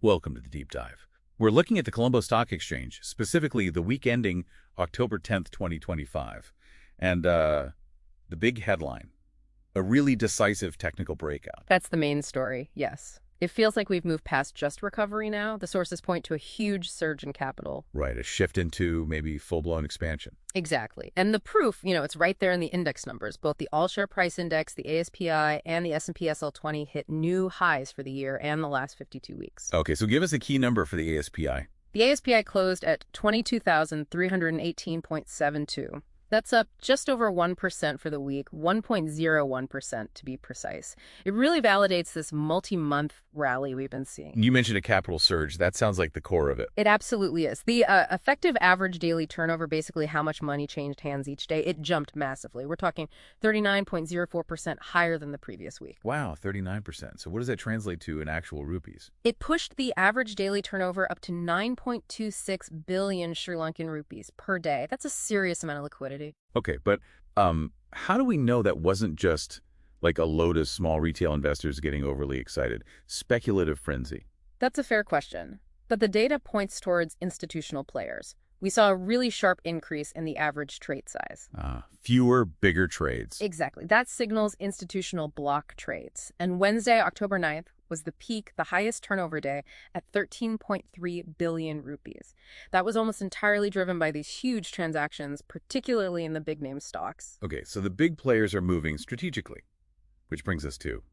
Welcome to the Deep Dive. We're looking at the Colombo Stock Exchange, specifically the week ending October 10th, 2025. And the big headline, a really decisive technical breakout. That's the main story, yes. It feels like we've moved past just recovery now. The sources point to a huge surge in capital. Right, a shift into maybe full-blown expansion. Exactly. And the proof, it's right there in the index numbers. Both the All-Share Price Index, the ASPI, and the S&P SL20 hit new highs for the year and the last 52 weeks. Okay, so give us a key number for the ASPI. The ASPI closed at 22,318.72. That's up just over 1% for the week, 1.01% to be precise. It really validates this multi-month rally we've been seeing. You mentioned a capital surge. That sounds like the core of it. It absolutely is. The effective average daily turnover, basically how much money changed hands each day, it jumped massively. We're talking 39.04% higher than the previous week. Wow, 39%. So what does that translate to in actual rupees? It pushed the average daily turnover up to 9.26 billion Sri Lankan rupees per day. That's a serious amount of liquidity. Okay, but how do we know that wasn't just like a load of small retail investors getting overly excited? Speculative frenzy. That's a fair question. But the data points towards institutional players. We saw a really sharp increase in the average trade size. Fewer, bigger trades. Exactly. That signals institutional block trades. And Wednesday, October 9th, was the peak, the highest turnover day at 13.3 billion rupees. That was almost entirely driven by these huge transactions, particularly in the big name stocks. Okay, so the big players are moving strategically, which brings us to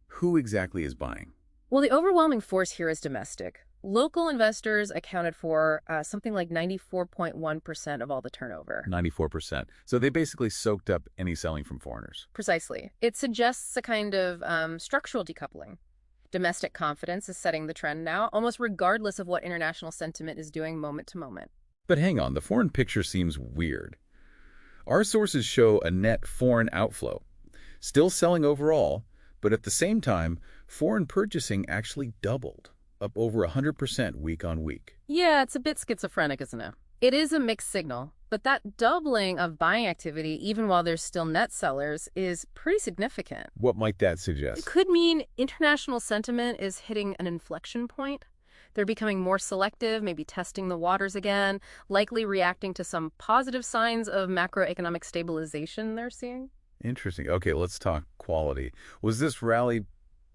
who exactly is buying? Well, the overwhelming force here is domestic. Local investors accounted for something like 94.1% of all the turnover. 94%. So they basically soaked up any selling from foreigners. Precisely. It suggests a kind of structural decoupling. Domestic confidence is setting the trend now, almost regardless of what international sentiment is doing moment to moment. But hang on, the foreign picture seems weird. Our sources show a net foreign outflow, still selling overall, but at the same time, foreign purchasing actually doubled, up over 100% week on week. Yeah, it's a bit schizophrenic, isn't it? It is a mixed signal, but that doubling of buying activity, even while there's still net sellers, is pretty significant. What might that suggest? It could mean international sentiment is hitting an inflection point. They're becoming more selective, maybe testing the waters again, likely reacting to some positive signs of macroeconomic stabilization they're seeing. Interesting. Okay, let's talk quality. Was this rally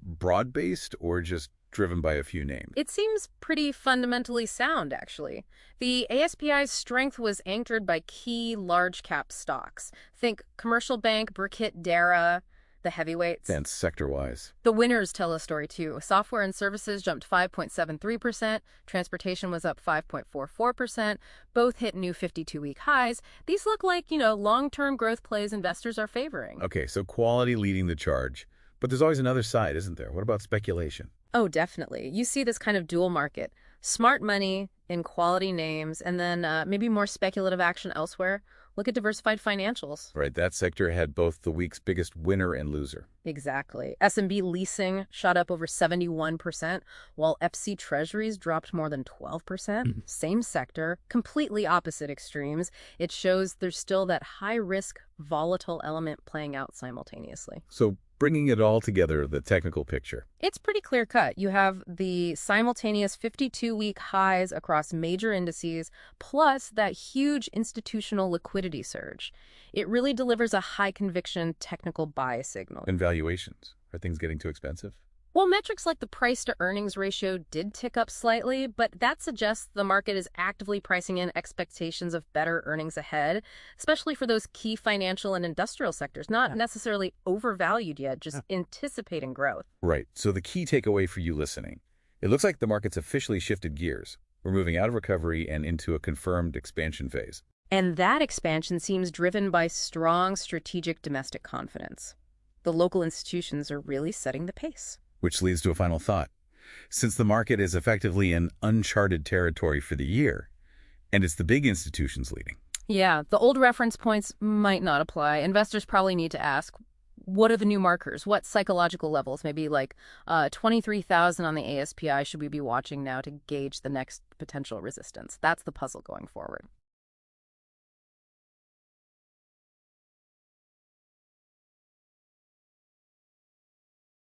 broad-based or just driven by a few names? It seems pretty fundamentally sound, actually. The ASPI's strength was anchored by key large-cap stocks. Think commercial bank, Brickit, Dara, the heavyweights. And sector-wise? The winners tell a story, too. Software and services jumped 5.73%. Transportation was up 5.44%. Both hit new 52-week highs. These look like, long-term growth plays investors are favoring. Okay, so quality leading the charge. But there's always another side, isn't there? What about speculation? Oh, definitely. You see this kind of dual market. Smart money in quality names, and then maybe more speculative action elsewhere. Look at diversified financials. Right, that sector had both the week's biggest winner and loser. Exactly. S&P leasing shot up over 71%, while FC treasuries dropped more than 12%. Same sector, completely opposite extremes. It shows there's still that high-risk, volatile element playing out simultaneously. So bringing it all together, the technical picture. It's pretty clear-cut. You have the simultaneous 52-week highs across major indices, plus that huge institutional liquidity surge. It really delivers a high-conviction technical buy signal. And valuations. Are things getting too expensive? Well, metrics like the price-to-earnings ratio did tick up slightly, but that suggests the market is actively pricing in expectations of better earnings ahead, especially for those key financial and industrial sectors, not necessarily overvalued yet, just anticipating growth. Right. So the key takeaway for you listening, it looks like the market's officially shifted gears. We're moving out of recovery and into a confirmed expansion phase. And that expansion seems driven by strong strategic domestic confidence. The local institutions are really setting the pace. Which leads to a final thought. Since the market is effectively in uncharted territory for the year, and it's the big institutions leading. Yeah, the old reference points might not apply. Investors probably need to ask, what are the new markers? What psychological levels, maybe like 23,000 on the ASPI, should we be watching now to gauge the next potential resistance? That's the puzzle going forward.